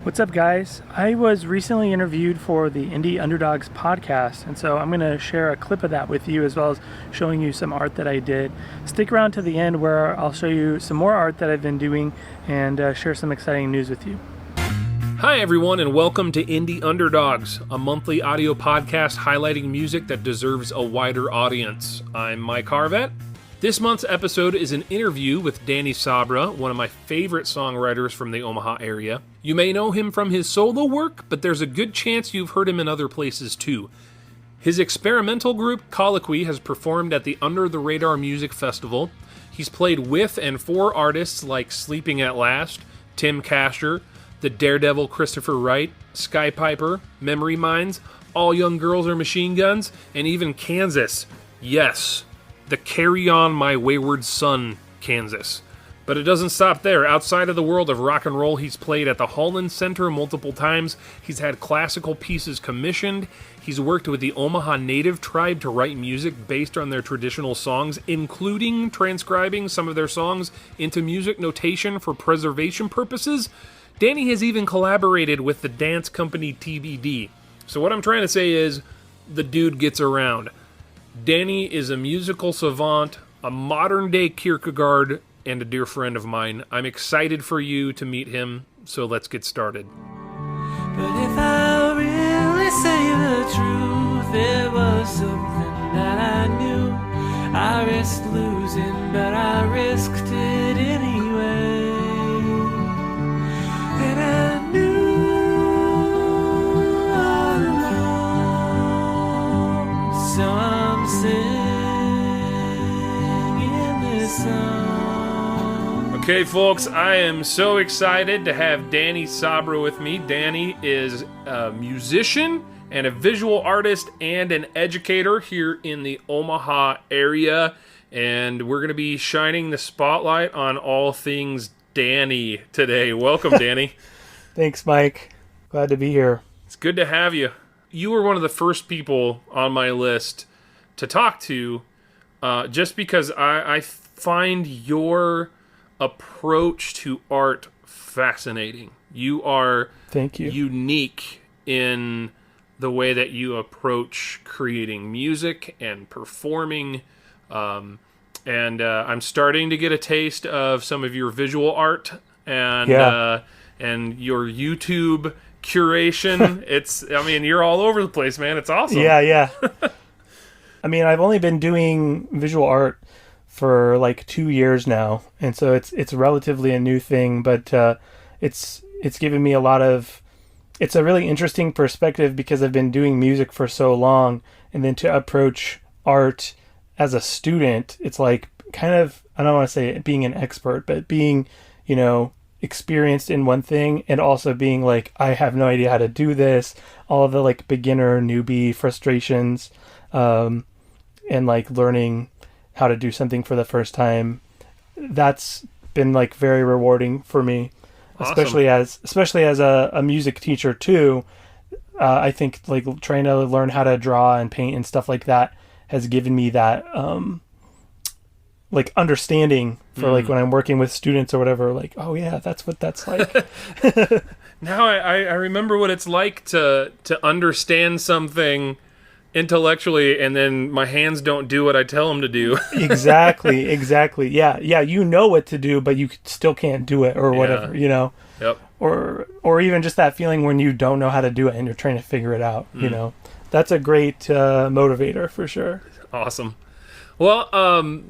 What's up, guys? I was recently interviewed for the Indie Underdogs podcast, and so I'm going to share a clip of that with you as well as showing you some art that I did. Stick around to the end where I'll show you some more art that I've been doing and share some exciting news with you. Hi, everyone, and welcome to Indie Underdogs, a monthly audio podcast highlighting music that deserves a wider audience. I'm Mike Harvett. This month's episode is an interview with Danny Sabra, one of my favorite songwriters from the Omaha area. You may know him from his solo work, but there's a good chance you've heard him in other places too. His experimental group, Colloquy, has performed at the Under the Radar Music Festival. He's played with and for artists like Sleeping at Last, Tim Kasher, the Daredevil Christopher Wright, Sky Piper, Memory Mines, All Young Girls Are Machine Guns, and even Kansas. Yes, the Carry On My Wayward Son, Kansas. But it doesn't stop there. Outside of the world of rock and roll, he's played at the Holland Center multiple times. He's had classical pieces commissioned. He's worked with the Omaha Native tribe to write music based on their traditional songs, including transcribing some of their songs into music notation for preservation purposes. Danny has even collaborated with the dance company TBD. So what I'm trying to say is, the dude gets around. Danny is a musical savant, a modern-day Kierkegaard, and a dear friend of mine. I'm excited for you to meet him, so let's get started. But if I really say the truth, there was something that I knew I risked losing, but I risked it anyway. And I knew all along, so I'm singing this song. Okay, folks, I am so excited to have Danny Sabra with me. Danny is a musician and a visual artist and an educator here in the Omaha area, and we're going to be shining the spotlight on all things Danny today. Welcome, Danny. Thanks, Mike. Glad to be here. It's good to have you. You were one of the first people on my list to talk to, just because I find your approach to art fascinating. You are Thank you. Unique in the way that you approach creating music and performing. And I'm starting to get a taste of some of your visual art and your YouTube curation. You're all over the place, man. It's awesome. Yeah. I've only been doing visual art for like 2 years now, and so it's relatively a new thing, but it's given me it's a really interesting perspective because I've been doing music for so long, and then to approach art as a student, it's like kind of, I don't want to say being an expert, but being, experienced in one thing and also being like, I have no idea how to do this, all of the like beginner newbie frustrations, and like learning how to do something for the first time. That's been like very rewarding for me. Awesome. especially as a music teacher too. I think like trying to learn how to draw and paint and stuff like that has given me that like understanding for like when I'm working with students or whatever, like, oh yeah, that's what that's like. Now I remember what it's like to understand something intellectually and then my hands don't do what I tell them to do. Exactly. Yeah, you know what to do, but you still can't do it or whatever, Yep. Or even just that feeling when you don't know how to do it and you're trying to figure it out, That's a great motivator for sure. Awesome. Well,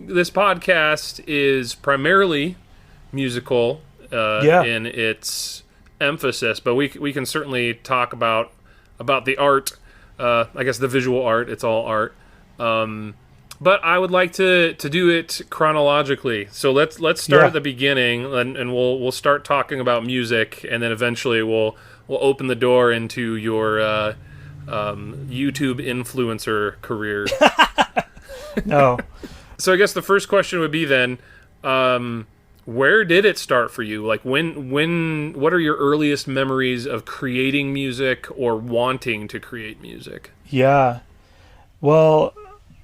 this podcast is primarily musical in its emphasis, but we can certainly talk about the art. I guess the visual art, it's all art. But I would like to do it chronologically. So let's start at the beginning, and we'll start talking about music, and then eventually we'll open the door into your YouTube influencer career. No. So I guess the first question would be then, where did it start for you? Like what are your earliest memories of creating music or wanting to create music? Yeah. Well,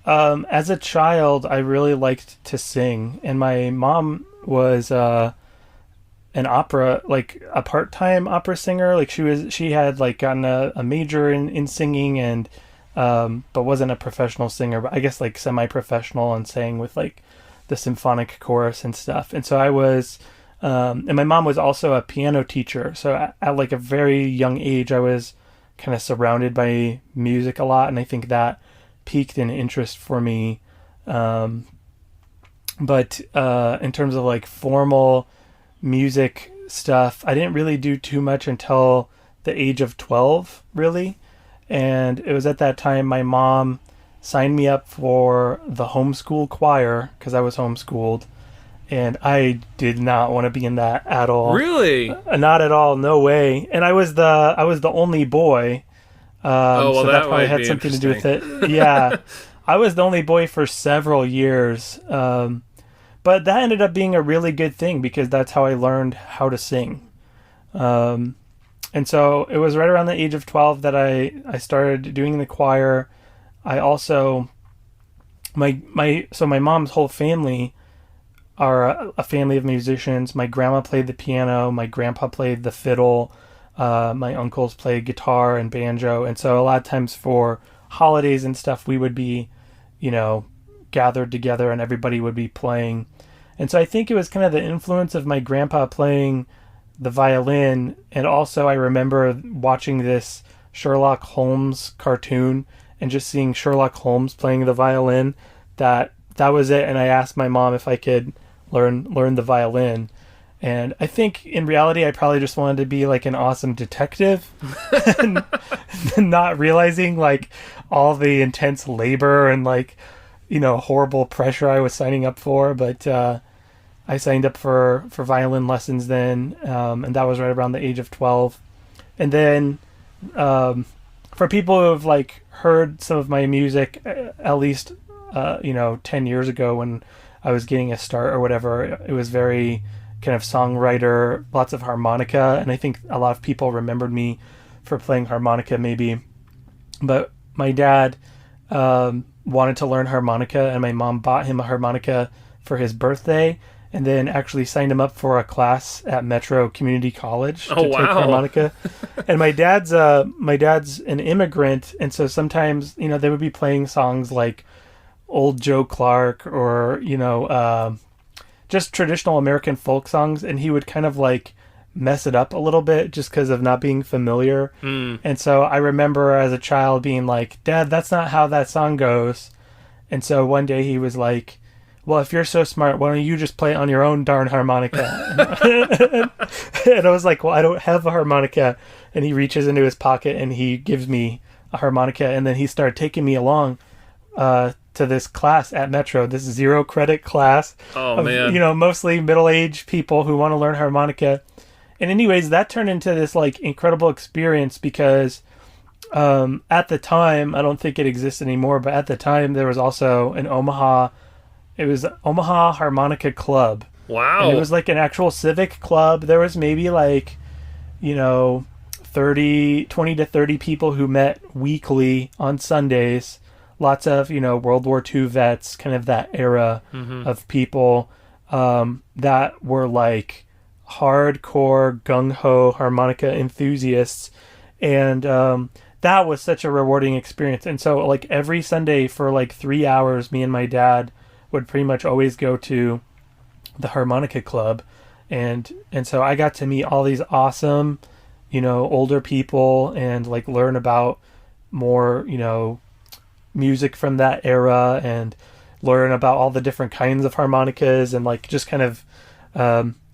as a child, I really liked to sing, and my mom was an opera, like a part-time opera singer. Like she had like gotten a major in singing, and but wasn't a professional singer, but I guess like semi-professional, and sang with like the symphonic chorus and stuff. And so I was, and my mom was also a piano teacher. So at like a very young age, I was kind of surrounded by music a lot, and I think that piqued an interest for me. But in terms of like formal music stuff, I didn't really do too much until the age of 12, really. And it was at that time my mom signed me up for the homeschool choir, because I was homeschooled, and I did not want to be in that at all. Really? Not at all. No way. And I was the only boy. So that probably had something to do with it. Yeah. I was the only boy for several years. But that ended up being a really good thing, because that's how I learned how to sing. And so it was right around the age of 12 that I started doing the choir. I also, my mom's whole family are a family of musicians. My grandma played the piano. My grandpa played the fiddle. My uncles played guitar and banjo. And so a lot of times for holidays and stuff, we would be, gathered together and everybody would be playing. And so I think it was kind of the influence of my grandpa playing the violin. And also I remember watching this Sherlock Holmes cartoon and just seeing Sherlock Holmes playing the violin. That was it. And I asked my mom if I could learn the violin. And I think in reality, I probably just wanted to be like an awesome detective, and not realizing like all the intense labor and like, horrible pressure I was signing up for. But I signed up for violin lessons then, and that was right around the age of 12. And then for people who have like heard some of my music, at least 10 years ago when I was getting a start or whatever, it was very kind of songwriter, lots of harmonica, and I think a lot of people remembered me for playing harmonica maybe. But my dad wanted to learn harmonica, and my mom bought him a harmonica for his birthday, and then actually signed him up for a class at Metro Community College to take harmonica. And my dad's an immigrant, and so sometimes they would be playing songs like Old Joe Clark or just traditional American folk songs, and he would kind of like mess it up a little bit just because of not being familiar. And so I remember as a child being like, "Dad, that's not how that song goes." And so one day he was like, "Well, if you're so smart, why don't you just play it on your own darn harmonica?" And I was like, "Well, I don't have a harmonica." And he reaches into his pocket and he gives me a harmonica, and then he started taking me along to this class at Metro, this 0 credit class of, man, mostly middle-aged people who want to learn harmonica. And anyways, that turned into this like incredible experience because at the time, I don't think it exists anymore, but at the time there was also an Omaha Harmonica Club. Wow. And it was like an actual civic club. There was maybe like, 20 to 30 people who met weekly on Sundays. Lots of, World War II vets, kind of that era of people that were like hardcore gung-ho harmonica enthusiasts. And that was such a rewarding experience. And so like every Sunday for like 3 hours, me and my dad would pretty much always go to the harmonica club. And so I got to meet all these awesome, older people and like learn about more, music from that era and learn about all the different kinds of harmonicas and like just kind of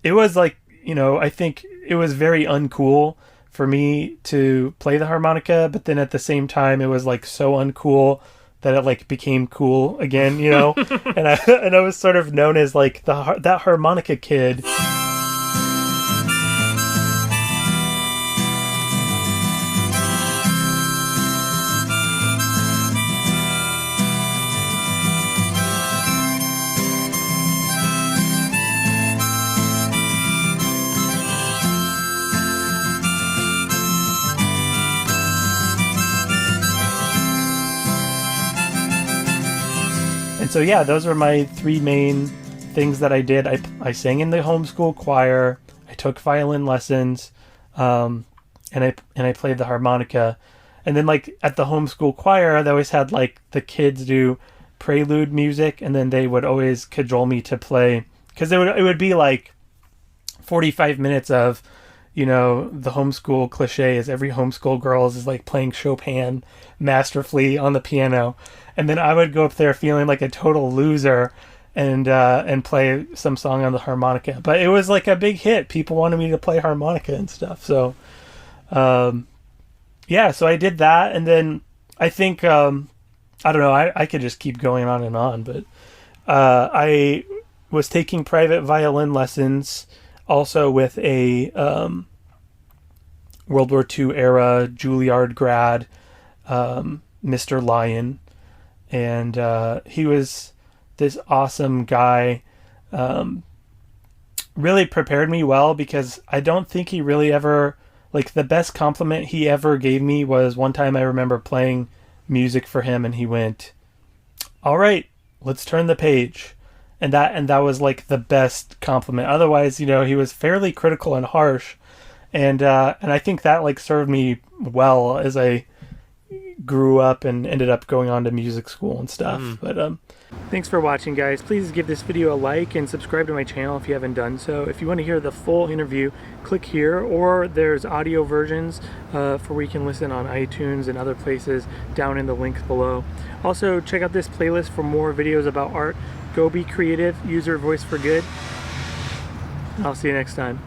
it was like I think it was very uncool for me to play the harmonica, but then at the same time it was like so uncool that it like became cool again, and I was sort of known as like that harmonica kid. So yeah, those are my 3 main things that I did. I sang in the homeschool choir. I took violin lessons, and I played the harmonica. And then like at the homeschool choir, they always had like the kids do prelude music, and then they would always cajole me to play, because it would be like 45 minutes of, you know, the homeschool cliche is every homeschool girl is like playing Chopin masterfully on the piano, and then I would go up there feeling like a total loser and play some song on the harmonica. But it was like a big hit. People wanted me to play harmonica and stuff. So yeah, so I did that, and then I think I don't know, I could just keep going on and on, but I was taking private violin lessons also with a World War II era Juilliard grad, Mr. Lyon, and he was this awesome guy. Really prepared me well, because I don't think he really ever, like, the best compliment he ever gave me was one time I remember playing music for him, and he went, "All right, let's turn the page." And that was like the best compliment. Otherwise, you know, he was fairly critical and harsh, and I think that like served me well as I grew up and ended up going on to music school and stuff. But thanks for watching, guys. Please give this video a like and subscribe to my channel if you haven't done so. If you want to hear the full interview, click here, or there's audio versions for where you can listen on iTunes and other places down in the links below. Also, check out this playlist for more videos about art. Go be creative, use your voice for good. I'll see you next time.